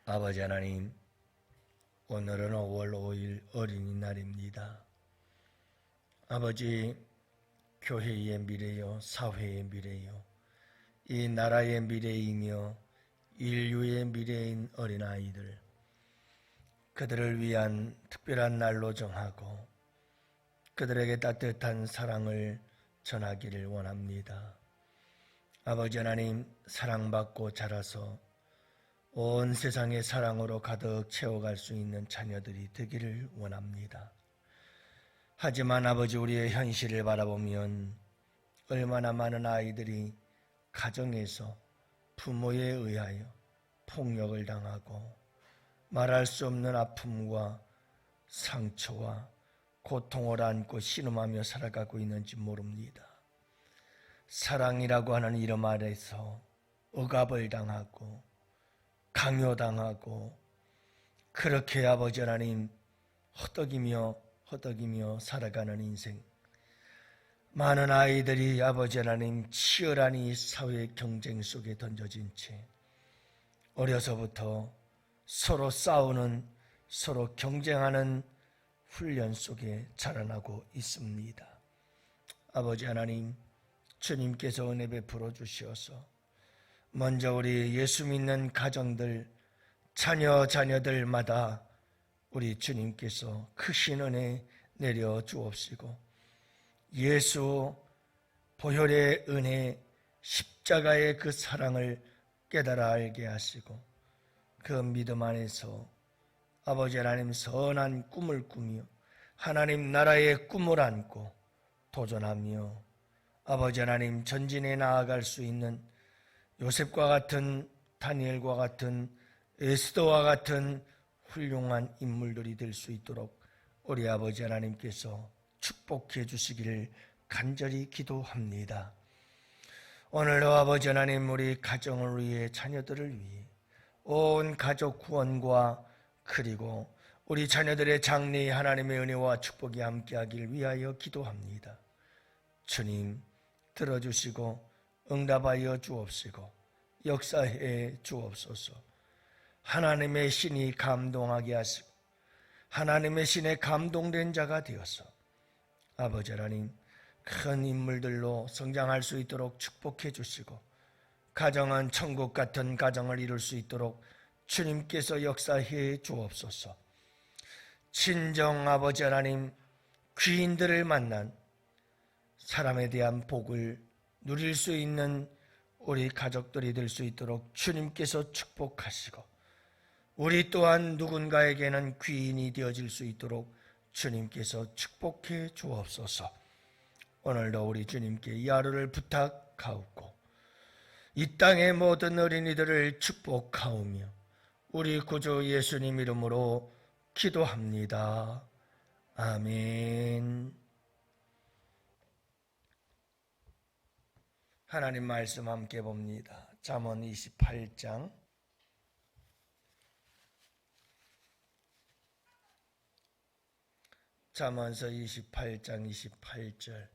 아버지 하나님, 오늘은 5월 5일 어린이날입니다. 아버지, 교회의 미래요, 사회의 미래요, 이 나라의 미래이며 인류의 미래인 어린아이들, 그들을 위한 특별한 날로 정하고 그들에게 따뜻한 사랑을 전하기를 원합니다. 아버지 하나님, 사랑받고 자라서 온 세상의 사랑으로 가득 채워갈 수 있는 자녀들이 되기를 원합니다. 하지만 아버지, 우리의 현실을 바라보면 얼마나 많은 아이들이 가정에서 부모에 의하여 폭력을 당하고 말할 수 없는 아픔과 상처와 고통을 안고 신음하며 살아가고 있는지 모릅니다. 사랑이라고 하는 이름 아래서 억압을 당하고 강요당하고 그렇게 아버지 하나님 허덕이며 살아가는 인생, 많은 아이들이 아버지 하나님 치열한 이 사회 경쟁 속에 던져진 채 어려서부터 서로 싸우는, 서로 경쟁하는 훈련 속에 자라나고 있습니다. 아버지 하나님, 주님께서 은혜 베풀어 주시어서 먼저 우리 예수 믿는 가정들, 자녀들마다 우리 주님께서 크신 은혜 내려 주옵시고, 예수 보혈의 은혜, 십자가의 그 사랑을 깨달아 알게 하시고 그 믿음 안에서 아버지 하나님 선한 꿈을 꾸며 하나님 나라의 꿈을 안고 도전하며 아버지 하나님 전진해 나아갈 수 있는 요셉과 같은, 다니엘과 같은, 에스더와 같은 훌륭한 인물들이 될 수 있도록 우리 아버지 하나님께서 축복해 주시기를 간절히 기도합니다. 오늘도 아버지 하나님, 우리 가정을 위해, 자녀들을 위해, 온 가족 구원과 그리고 우리 자녀들의 장래에 하나님의 은혜와 축복이 함께하길 위하여 기도합니다. 주님, 들어주시고 응답하여 주옵시고 역사해 주옵소서. 하나님의 신이 감동하게 하시고 하나님의 신에 감동된 자가 되어서 아버지 하나님 큰 인물들로 성장할 수 있도록 축복해 주시고 가정은 천국 같은 가정을 이룰 수 있도록 주님께서 역사해 주옵소서. 친정 아버지 하나님, 귀인들을 만난 사람에 대한 복을 누릴 수 있는 우리 가족들이 될 수 있도록 주님께서 축복하시고 우리 또한 누군가에게는 귀인이 되어질 수 있도록 주님께서 축복해 주옵소서. 오늘도 우리 주님께 이 하루를 부탁하옵고 이 땅의 모든 어린이들을 축복하오며 우리 구주 예수님 이름으로 기도합니다. 아멘. 하나님 말씀 함께 봅니다. 잠언 28장 잠언서 28장 28절,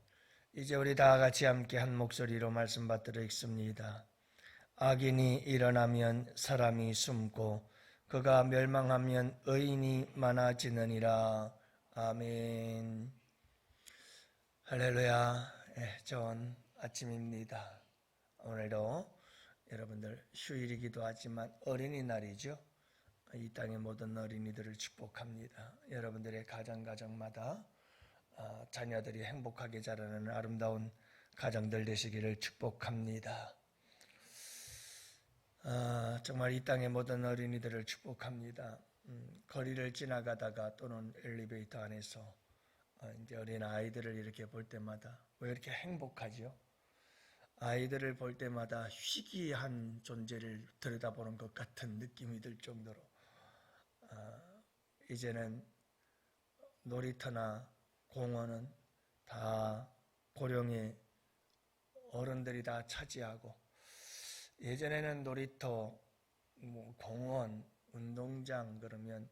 이제 우리 다 같이 함께 한 목소리로 말씀 받들어 읽습니다. 악인이 일어나면 사람이 숨고 그가 멸망하면 의인이 많아지느니라. 아멘. 할렐루야. 좋은 아침입니다. 오늘도 여러분들 휴일이기도 하지만 어린이날이죠. 이 땅의 모든 어린이들을 축복합니다. 여러분들의 가정마다 자녀들이 행복하게 자라는 아름다운 가정들 되시기를 축복합니다. 정말 이 땅의 모든 어린이들을 축복합니다. 거리를 지나가다가 또는 엘리베이터 안에서 이제 어린 아이들을 이렇게 볼 때마다 왜 이렇게 행복하죠? 아이들을 볼 때마다 희귀한 존재를 들여다보는 것 같은 느낌이 들 정도로 이제는 놀이터나 공원은 다 고령의 어른들이 다 차지하고, 예전에는 놀이터, 공원, 운동장 그러면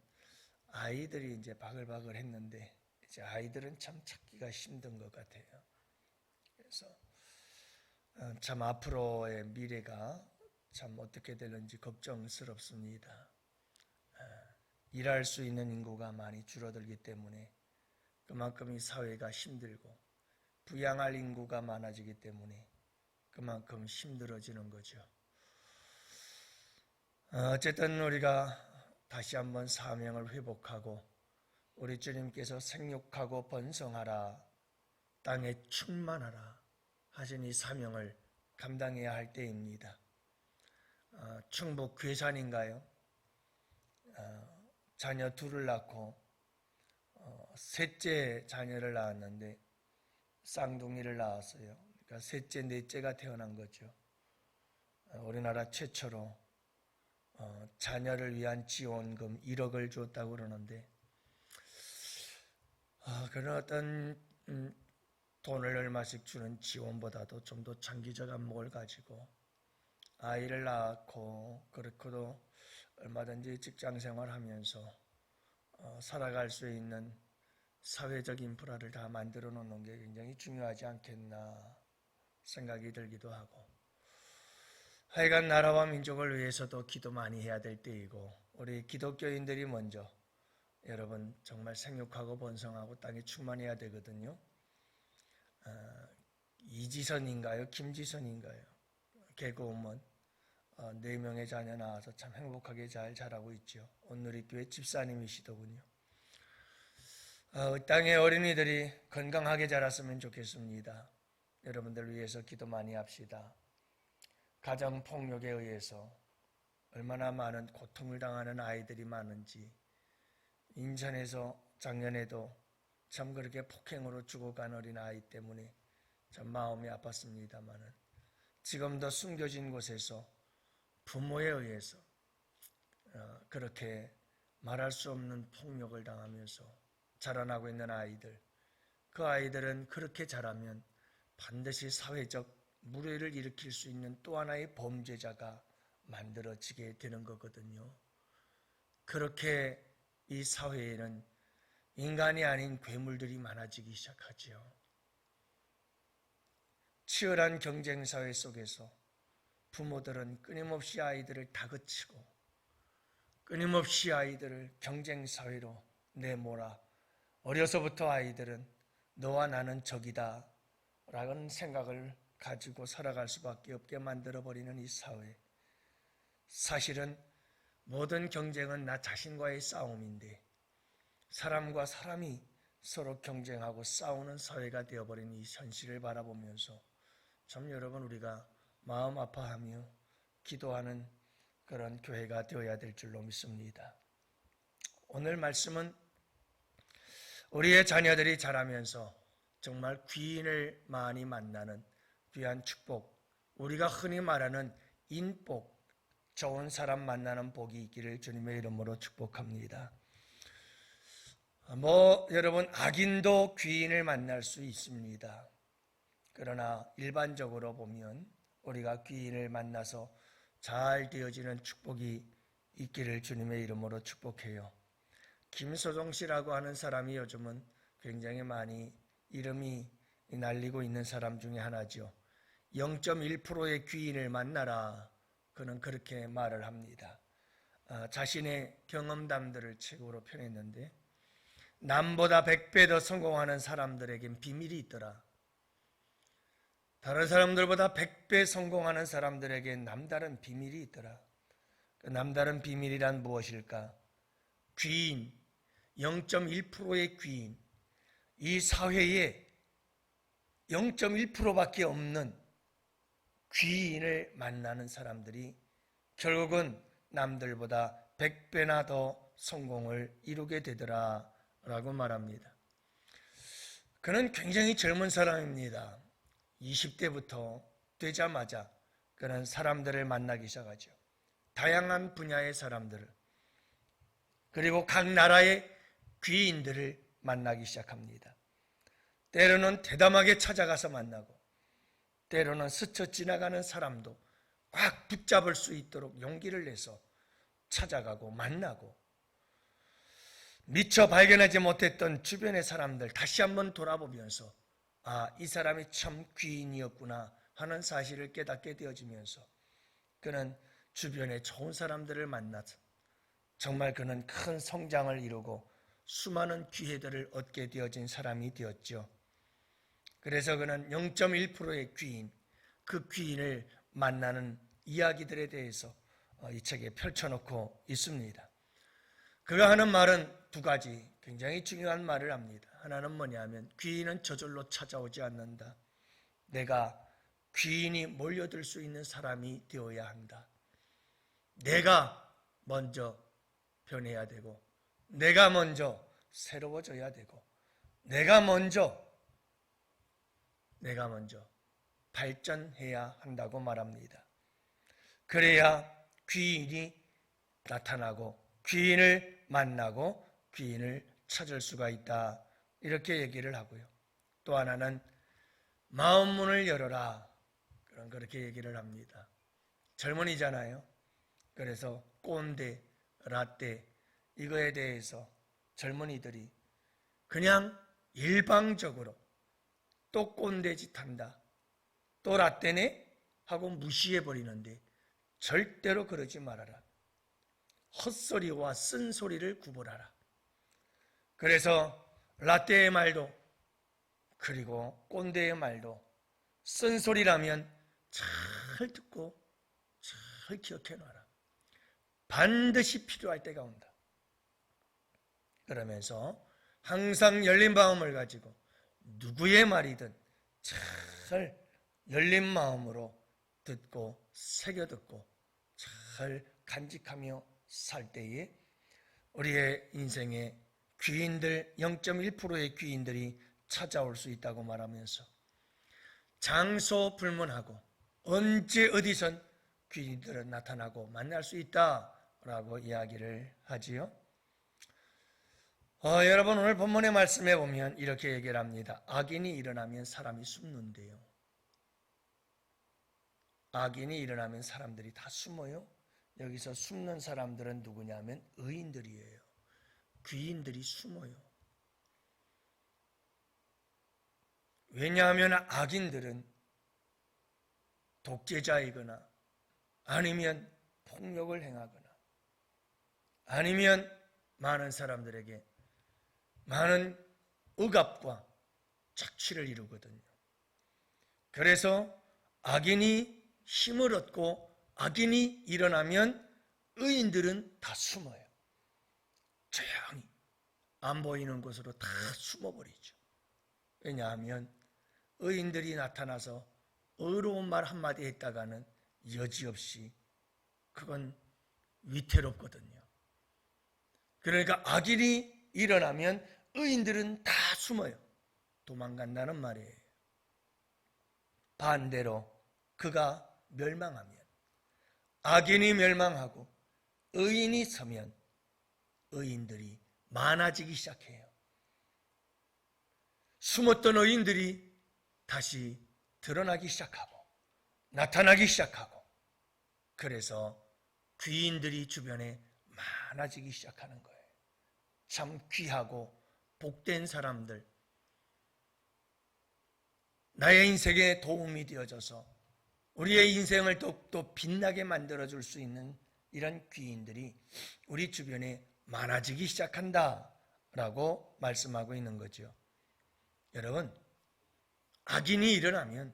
아이들이 이제 바글바글 했는데 이제 아이들은 참 찾기가 힘든 것 같아요. 그래서 참 앞으로의 미래가 참 어떻게 될는지 걱정스럽습니다. 일할 수 있는 인구가 많이 줄어들기 때문에 그만큼 이 사회가 힘들고 부양할 인구가 많아지기 때문에 그만큼 힘들어지는 거죠. 어쨌든 우리가 다시 한번 사명을 회복하고 우리 주님께서 생육하고 번성하라, 땅에 충만하라 하신 이 사명을 감당해야 할 때입니다. 충북 괴산인가요? 자녀 둘을 낳고 셋째 자녀를 낳았는데 쌍둥이를 낳았어요. 그러니까 셋째, 넷째가 태어난 거죠. 우리나라 최초로 자녀를 위한 지원금 1억을 줬다고 그러는데 그런 어떤 돈을 얼마씩 주는 지원보다도 좀 더 장기적 안목을 가지고 아이를 낳고 그렇고도 얼마든지 직장 생활하면서 살아갈 수 있는 사회적 인프라를 다 만들어 놓는 게 굉장히 중요하지 않겠나 생각이 들기도 하고, 하여간 나라와 민족을 위해서도 기도 많이 해야 될 때이고, 우리 기독교인들이 먼저 여러분 정말 생육하고 번성하고 땅에 충만해야 되거든요. 이지선인가요? 김지선인가요? 개그우먼 4명의 자녀 낳아서 참 행복하게 잘 자라고 있죠. 온누리교회 집사님이시더군요. 땅의 어린이들이 건강하게 자랐으면 좋겠습니다. 여러분들 위해서 기도 많이 합시다. 가정폭력에 의해서 얼마나 많은 고통을 당하는 아이들이 많은지, 인천에서 작년에도 참 그렇게 폭행으로 죽어간 어린 아이 때문에 참 마음이 아팠습니다마는, 지금도 숨겨진 곳에서 부모에 의해서 그렇게 말할 수 없는 폭력을 당하면서 자라나고 있는 아이들, 그 아이들은 그렇게 자라면 반드시 사회적 물해를 일으킬 수 있는 또 하나의 범죄자가 만들어지게 되는 거거든요. 그렇게 이 사회에는 인간이 아닌 괴물들이 많아지기 시작하지요. 치열한 경쟁 사회 속에서 부모들은 끊임없이 아이들을 다그치고 끊임없이 아이들을 경쟁 사회로 내몰아 어려서부터 아이들은 너와 나는 적이다 라는 생각을 가지고 살아갈 수밖에 없게 만들어버리는 이 사회. 사실은 모든 경쟁은 나 자신과의 싸움인데 사람과 사람이 서로 경쟁하고 싸우는 사회가 되어버린 이 현실을 바라보면서 참 여러분 우리가 마음 아파하며 기도하는 그런 교회가 되어야 될 줄로 믿습니다. 오늘 말씀은 우리의 자녀들이 자라면서 정말 귀인을 많이 만나는 귀한 축복, 우리가 흔히 말하는 인복, 좋은 사람 만나는 복이 있기를 주님의 이름으로 축복합니다. 여러분 악인도 귀인을 만날 수 있습니다. 그러나 일반적으로 보면 우리가 귀인을 만나서 잘 되어지는 축복이 있기를 주님의 이름으로 축복해요. 김소정 씨라고 하는 사람이 요즘은 굉장히 많이 이름이 날리고 있는 사람 중에 하나죠. 0.1%의 귀인을 만나라. 그는 그렇게 말을 합니다. 자신의 경험담들을 책으로 펴냈는데, 남보다 100배 더 성공하는 사람들에겐 비밀이 있더라. 다른 사람들보다 100배 성공하는 사람들에겐 남다른 비밀이 있더라. 그 남다른 비밀이란 무엇일까? 귀인, 0.1%의 귀인, 이 사회에 0.1%밖에 없는 귀인을 만나는 사람들이 결국은 남들보다 100배나 더 성공을 이루게 되더라 라고 말합니다. 그는 굉장히 젊은 사람입니다. 20대부터 되자마자 그는 사람들을 만나기 시작하죠. 다양한 분야의 사람들을, 그리고 각 나라의 귀인들을 만나기 시작합니다. 때로는 대담하게 찾아가서 만나고, 때로는 스쳐 지나가는 사람도 꽉 붙잡을 수 있도록 용기를 내서 찾아가고 만나고, 미처 발견하지 못했던 주변의 사람들 다시 한번 돌아보면서 이 사람이 참 귀인이었구나 하는 사실을 깨닫게 되어지면서 그는 주변에 좋은 사람들을 만나서 정말 그는 큰 성장을 이루고 수많은 기회들을 얻게 되어진 사람이 되었죠. 그래서 그는 0.1%의 귀인, 그 귀인을 만나는 이야기들에 대해서 이 책에 펼쳐놓고 있습니다. 그가 하는 말은 두 가지 굉장히 중요한 말을 합니다. 하나는 뭐냐면 귀인은 저절로 찾아오지 않는다. 내가 귀인이 몰려들 수 있는 사람이 되어야 한다. 내가 먼저 변해야 되고, 내가 먼저 새로워져야 되고, 내가 먼저 발전해야 한다고 말합니다. 그래야 귀인이 나타나고 귀인을 만나고 귀인을 찾을 수가 있다, 이렇게 얘기를 하고요. 또 하나는 마음 문을 열어라, 그렇게 얘기를 합니다. 젊은이잖아요. 그래서 꼰대, 라떼 이거에 대해서 젊은이들이 그냥 일방적으로 또 꼰대짓 한다, 또 라떼네 하고 무시해버리는데 절대로 그러지 말아라. 헛소리와 쓴소리를 구분하라. 그래서 라떼의 말도 그리고 꼰대의 말도 쓴소리라면 잘 듣고 잘 기억해놔라. 반드시 필요할 때가 온다. 그러면서 항상 열린 마음을 가지고 누구의 말이든 잘 열린 마음으로 듣고 새겨듣고 잘 간직하며 살 때에 우리의 인생에 귀인들, 0.1%의 귀인들이 찾아올 수 있다고 말하면서 장소 불문하고 언제 어디선 귀인들은 나타나고 만날 수 있다라고 이야기를 하지요. 여러분, 오늘 본문의 말씀에 보면 이렇게 얘기를 합니다. 악인이 일어나면 사람이 숨는데요. 악인이 일어나면 사람들이 다 숨어요. 여기서 숨는 사람들은 누구냐면 의인들이에요. 귀인들이 숨어요. 왜냐하면 악인들은 독재자이거나 아니면 폭력을 행하거나 아니면 많은 사람들에게 많은 억압과 착취를 이루거든요. 그래서 악인이 힘을 얻고 악인이 일어나면 의인들은 다 숨어요. 조용히 안 보이는 곳으로 다 숨어버리죠. 왜냐하면 의인들이 나타나서 의로운 말 한마디 했다가는 여지없이 그건 위태롭거든요. 그러니까 악인이 일어나면 의인들은 다 숨어요. 도망간다는 말이에요. 반대로 그가 멸망하면, 악인이 멸망하고 의인이 서면 의인들이 많아지기 시작해요. 숨었던 의인들이 다시 드러나기 시작하고 나타나기 시작하고, 그래서 귀인들이 주변에 많아지기 시작하는 거예요. 참 귀하고 복된 사람들, 나의 인생에 도움이 되어줘서 우리의 인생을 또 빛나게 만들어줄 수 있는 이런 귀인들이 우리 주변에 많아지기 시작한다라고 말씀하고 있는 거죠. 여러분, 악인이 일어나면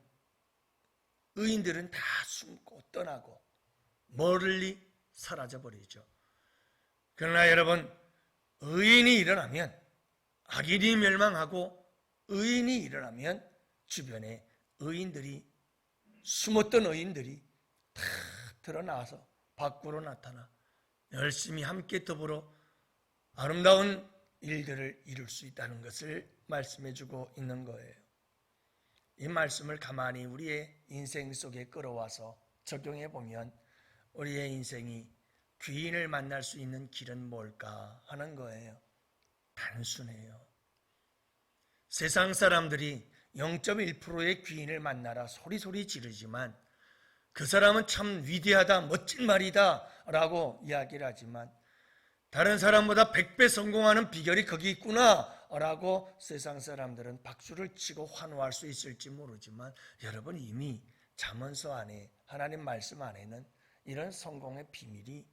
의인들은 다 숨고 떠나고 멀리 사라져버리죠. 그러나 여러분, 의인이 일어나면, 악인이 멸망하고 의인이 일어나면 주변에 의인들이, 숨었던 의인들이 다 드러나서 밖으로 나타나 열심히 함께 더불어 아름다운 일들을 이룰 수 있다는 것을 말씀해 주고 있는 거예요. 이 말씀을 가만히 우리의 인생 속에 끌어와서 적용해 보면 우리의 인생이 귀인을 만날 수 있는 길은 뭘까 하는 거예요. 단순해요. 세상 사람들이 0.1%의 귀인을 만나라 소리소리 지르지만 그 사람은 참 위대하다, 멋진 말이다 라고 이야기를 하지만 다른 사람보다 100배 성공하는 비결이 거기 있구나 라고 세상 사람들은 박수를 치고 환호할 수 있을지 모르지만, 여러분, 이미 잠언서 안에, 하나님 말씀 안에는 이런 성공의 비밀이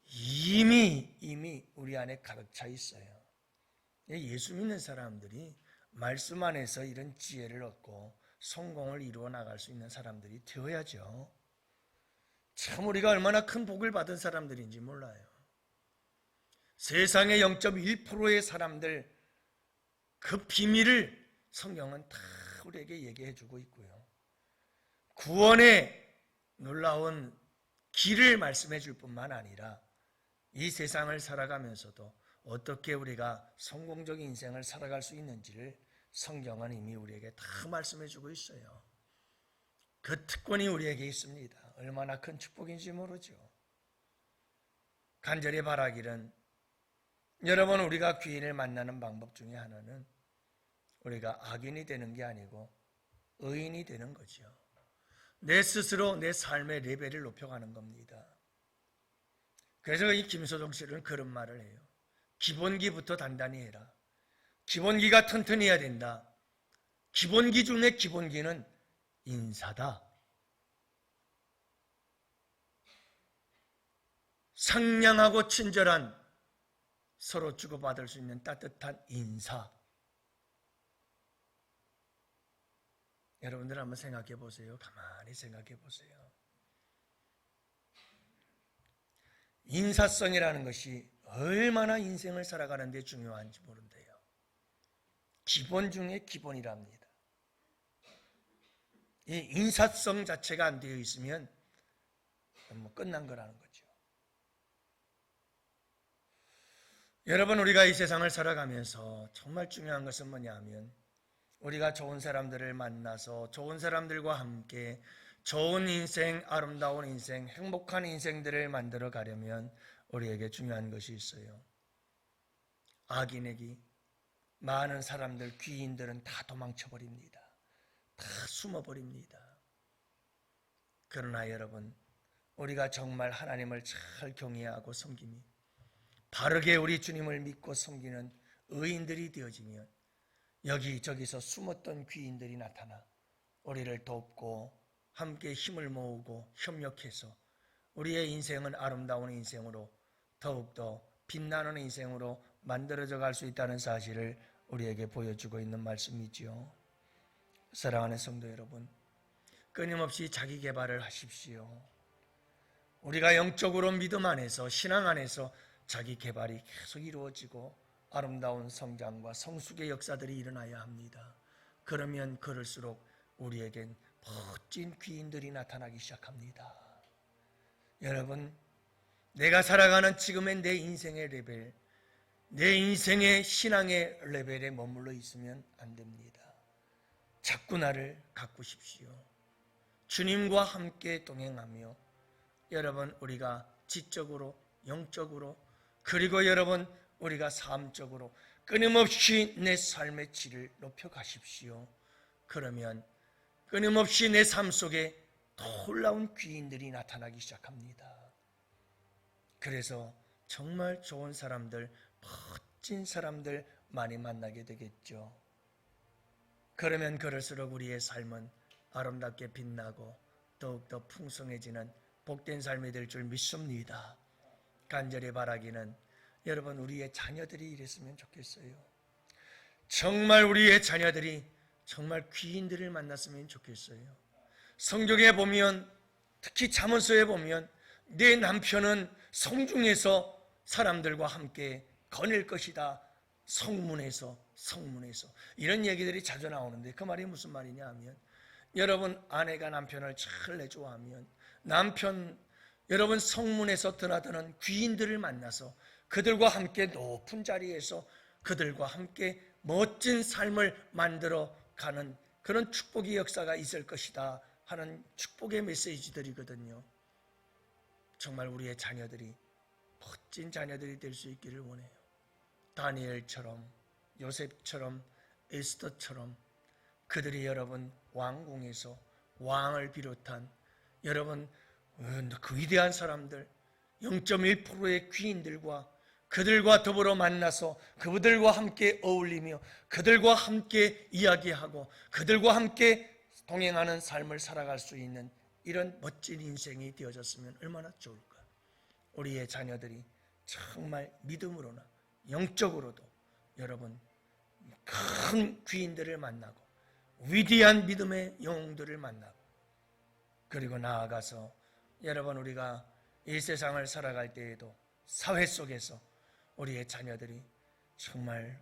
이미 우리 안에 가득 차 있어요. 예수 믿는 사람들이 말씀 안에서 이런 지혜를 얻고 성공을 이루어 나갈 수 있는 사람들이 되어야죠. 참 우리가 얼마나 큰 복을 받은 사람들인지 몰라요. 세상의 0.1%의 사람들 그 비밀을 성경은 다 우리에게 얘기해 주고 있고요. 구원의 놀라운 길을 말씀해 줄 뿐만 아니라 이 세상을 살아가면서도 어떻게 우리가 성공적인 인생을 살아갈 수 있는지를 성경은 이미 우리에게 다 말씀해 주고 있어요. 그 특권이 우리에게 있습니다. 얼마나 큰 축복인지 모르죠. 간절히 바라기는 여러분 우리가 귀인을 만나는 방법 중에 하나는 우리가 악인이 되는 게 아니고 의인이 되는 거죠. 내 스스로 내 삶의 레벨을 높여가는 겁니다. 그래서 이 김소정 씨는 그런 말을 해요. 기본기부터 단단히 해라. 기본기가 튼튼해야 된다. 기본기 중에 기본기는 인사다. 상냥하고 친절한 서로 주고받을 수 있는 따뜻한 인사. 여러분들 한번 생각해 보세요. 가만히 생각해 보세요. 인사성이라는 것이 얼마나 인생을 살아가는 데 중요한지 모른대요. 기본 중에 기본이랍니다. 이 인사성 자체가 안 되어 있으면 끝난 거라는 거죠. 여러분 우리가 이 세상을 살아가면서 정말 중요한 것은 뭐냐면 우리가 좋은 사람들을 만나서 좋은 사람들과 함께 좋은 인생, 아름다운 인생, 행복한 인생들을 만들어 가려면 우리에게 중요한 것이 있어요. 악인에게 많은 사람들, 귀인들은 다 도망쳐버립니다. 다 숨어버립니다. 그러나 여러분, 우리가 정말 하나님을 잘 경외하고 섬기며 바르게 우리 주님을 믿고 섬기는 의인들이 되어지면 여기저기서 숨었던 귀인들이 나타나 우리를 돕고 함께 힘을 모으고 협력해서 우리의 인생은 아름다운 인생으로 더욱더 빛나는 인생으로 만들어져 갈 수 있다는 사실을 우리에게 보여주고 있는 말씀이지요. 사랑하는 성도 여러분, 끊임없이 자기 개발을 하십시오. 우리가 영적으로 믿음 안에서 신앙 안에서 자기 개발이 계속 이루어지고 아름다운 성장과 성숙의 역사들이 일어나야 합니다. 그러면 그럴수록 우리에겐 멋진 귀인들이 나타나기 시작합니다. 여러분, 내가 살아가는 지금의 내 인생의 레벨, 내 인생의 신앙의 레벨에 머물러 있으면 안 됩니다. 자꾸 나를 가꾸십시오. 주님과 함께 동행하며 여러분 우리가 지적으로, 영적으로, 그리고 여러분 우리가 삶적으로 끊임없이 내 삶의 질을 높여가십시오. 그러면 끊임없이 내 삶 속에 놀라운 귀인들이 나타나기 시작합니다. 그래서 정말 좋은 사람들, 멋진 사람들 많이 만나게 되겠죠. 그러면 그럴수록 우리의 삶은 아름답게 빛나고 더욱더 풍성해지는 복된 삶이 될 줄 믿습니다. 간절히 바라기는 여러분 우리의 자녀들이 이랬으면 좋겠어요. 정말 우리의 자녀들이 정말 귀인들을 만났으면 좋겠어요. 성경에 보면 특히 잠언서에 보면 내 남편은 성중에서 사람들과 함께 거닐 것이다. 성문에서 이런 얘기들이 자주 나오는데 그 말이 무슨 말이냐 하면 여러분 아내가 남편을 잘 내조하면 남편 여러분 성문에서 드나드는 귀인들을 만나서 그들과 함께 높은 자리에서 그들과 함께 멋진 삶을 만들어 가는 그런 축복의 역사가 있을 것이다 하는 축복의 메시지들이거든요. 정말 우리의 자녀들이 멋진 자녀들이 될 수 있기를 원해요. 다니엘처럼 요셉처럼 에스더처럼 그들이 여러분 왕궁에서 왕을 비롯한 여러분 그 위대한 사람들 0.1%의 귀인들과 그들과 더불어 만나서 그들과 함께 어울리며 그들과 함께 이야기하고 그들과 함께 동행하는 삶을 살아갈 수 있는 이런 멋진 인생이 되어졌으면 얼마나 좋을까. 우리의 자녀들이 정말 믿음으로나 영적으로도 여러분 큰 귀인들을 만나고 위대한 믿음의 영웅들을 만나고 그리고 나아가서 여러분 우리가 이 세상을 살아갈 때에도 사회 속에서 우리의 자녀들이 정말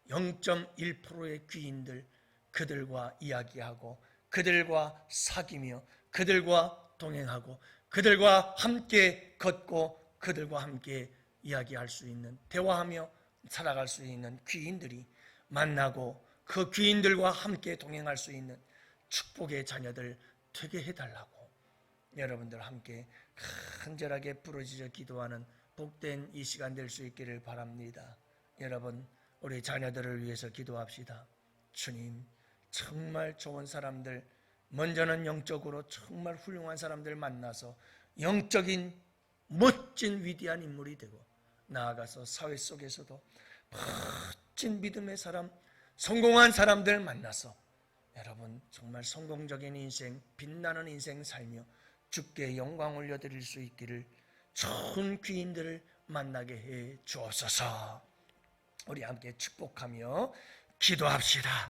0.1%의 귀인들 그들과 이야기하고 그들과 사귀며 그들과 동행하고 그들과 함께 걷고 그들과 함께 이야기할 수 있는 대화하며 살아갈 수 있는 귀인들이 만나고 그 귀인들과 함께 동행할 수 있는 축복의 자녀들 되게 해달라고 여러분들 함께 간절하게 부르짖어 기도하는 복된 이 시간 될 수 있기를 바랍니다. 여러분 우리 자녀들을 위해서 기도합시다. 주님 정말 좋은 사람들 먼저는 영적으로 정말 훌륭한 사람들 만나서 영적인 멋진 위대한 인물이 되고 나아가서 사회 속에서도 멋진 믿음의 사람 성공한 사람들 만나서 여러분 정말 성공적인 인생 빛나는 인생 살며 주께 영광 올려드릴 수 있기를 좋은 귀인들을 만나게 해 주옵소서. 우리 함께 축복하며 기도합시다.